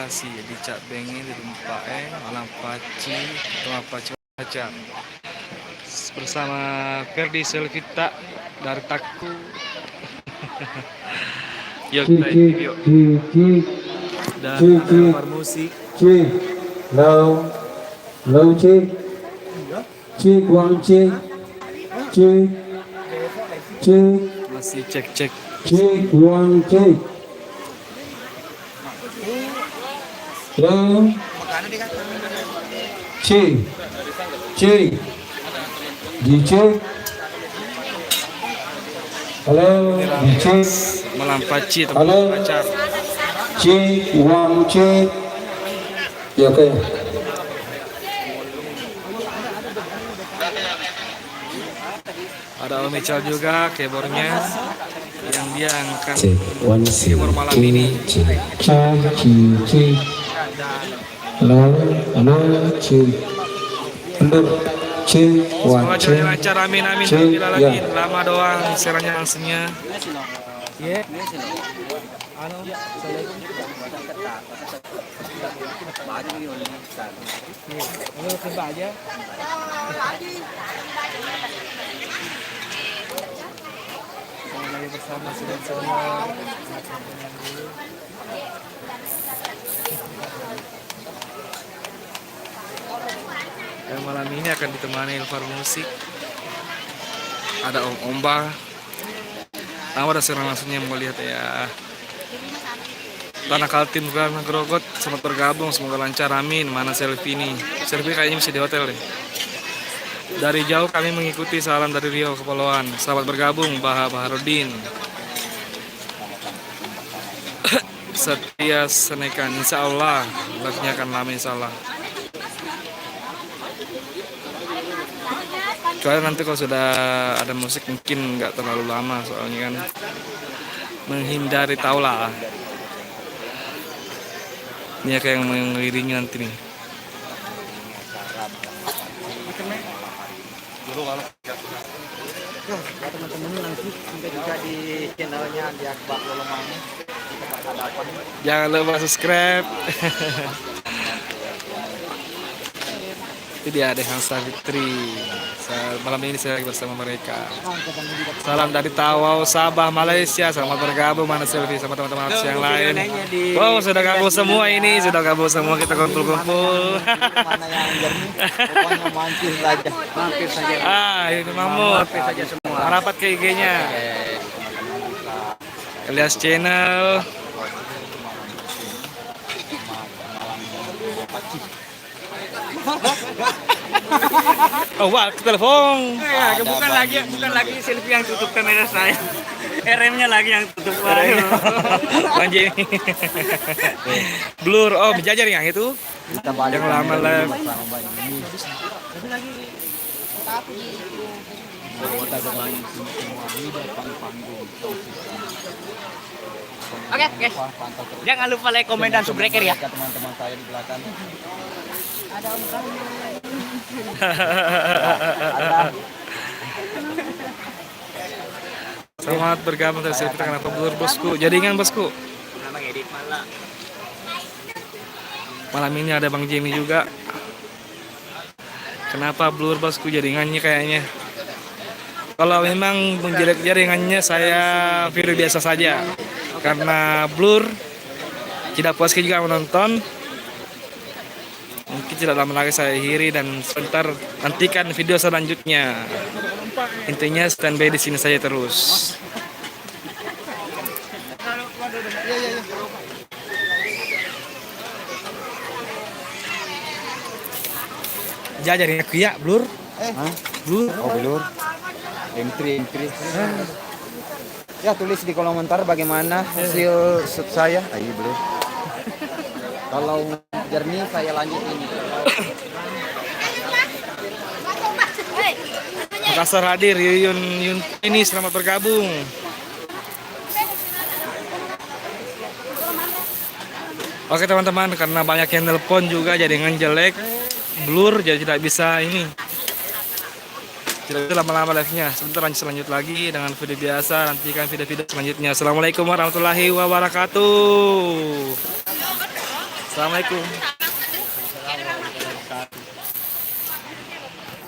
Bekasi di Cak Bengi di Tumpaeng Malang Paci Tengah Cuaca bersama Ferdi Selvita dari Taku. Yuk kita video dan ada kabar musik. Low, low check, check one check, check, Masih cek check one check. Low, check, dicek. Halo, dicek. Malang Paci Halo. pacar. Check one check. Ya oke. Ada Om Ical juga keyboardnya yang dia angkat Check one check. keyboard malam ini. Check. Halo, check. Mundur. Check one Semoga check. jalannya lancar, amin. Cek, Bila lagi ya. lama doang serangnya langsungnya. Lagi bersama semua. Dan malam ini akan ditemani Elvar Musik. Ada Om Omba. Ada serang langsungnya mau lihat ya. Tanah Kaltim bukan Grogot, selamat bergabung, semoga lancar, amin. Mana selfie nih? Selfie kayaknya bisa di hotel deh. Dari jauh kami mengikuti salam dari Riau Kepulauan. Selamat bergabung, Baharudin. Setia Senekan, insya Allah live-nya akan lama insya Allah. Soalnya nanti kalau sudah ada musik mungkin nggak terlalu lama, soalnya kan menghindari taula. Ini kayak yang mengiringi nanti nih. Teman-teman nanti juga di channelnya di Akbar Lolomang. Jangan lupa subscribe. Itu dia ada Hansa Fitri. Malam ini saya lagi bersama mereka. Salam dari Tawau, Sabah, Malaysia. Selamat bergabung, mana selfie sama teman-teman artis yang lain. Wow, sudah gabung semua ini, sudah gabung semua, kita kumpul-kumpul. Mana yang jernih, pokoknya mampir saja. Ini Mamut. Mampir saja semua. Rapat ke IG-nya. Elias Channel. Oh, wah, ke telepon. Ya, bukan lagi selfie yang tutup kamera saya. RM-nya lagi yang tutup. Banjir. Blur, oh berjajar yang itu. Yang lama lah. Oke, guys. Jangan lupa like, komen, dan subscribe ya. Teman-teman saya di belakang. Selamat bergabung dari kita kenapa Blur bosku. Jaringan bosku. Malam ini ada Bang Jamie juga. Kenapa Blur bosku jaringannya kayaknya? Kalau memang menjelek jaringannya saya video biasa saja. Karena Blur tidak puas juga menonton. Mungkin tidak lama lagi saya akhiri dan sebentar nantikan video selanjutnya. Intinya standby di sini saja terus. Jajarin aku ya, Blur. Blur. Oh, Blur. M3. Ya, tulis di kolom komentar bagaimana hasil shoot saya. Ayo, Blur. Kalau jernih saya lanjut ini. Makassar hadir, Yun ini selamat bergabung. Oke teman-teman, karena banyak yang nelpon juga jaringan jelek, Blur jadi tidak bisa ini. Tidak bisa lama-lama live-nya. Sebentar lanjut lagi dengan video biasa, nantikan video-video selanjutnya. Assalamualaikum warahmatullahi wabarakatuh. Assalamualaikum.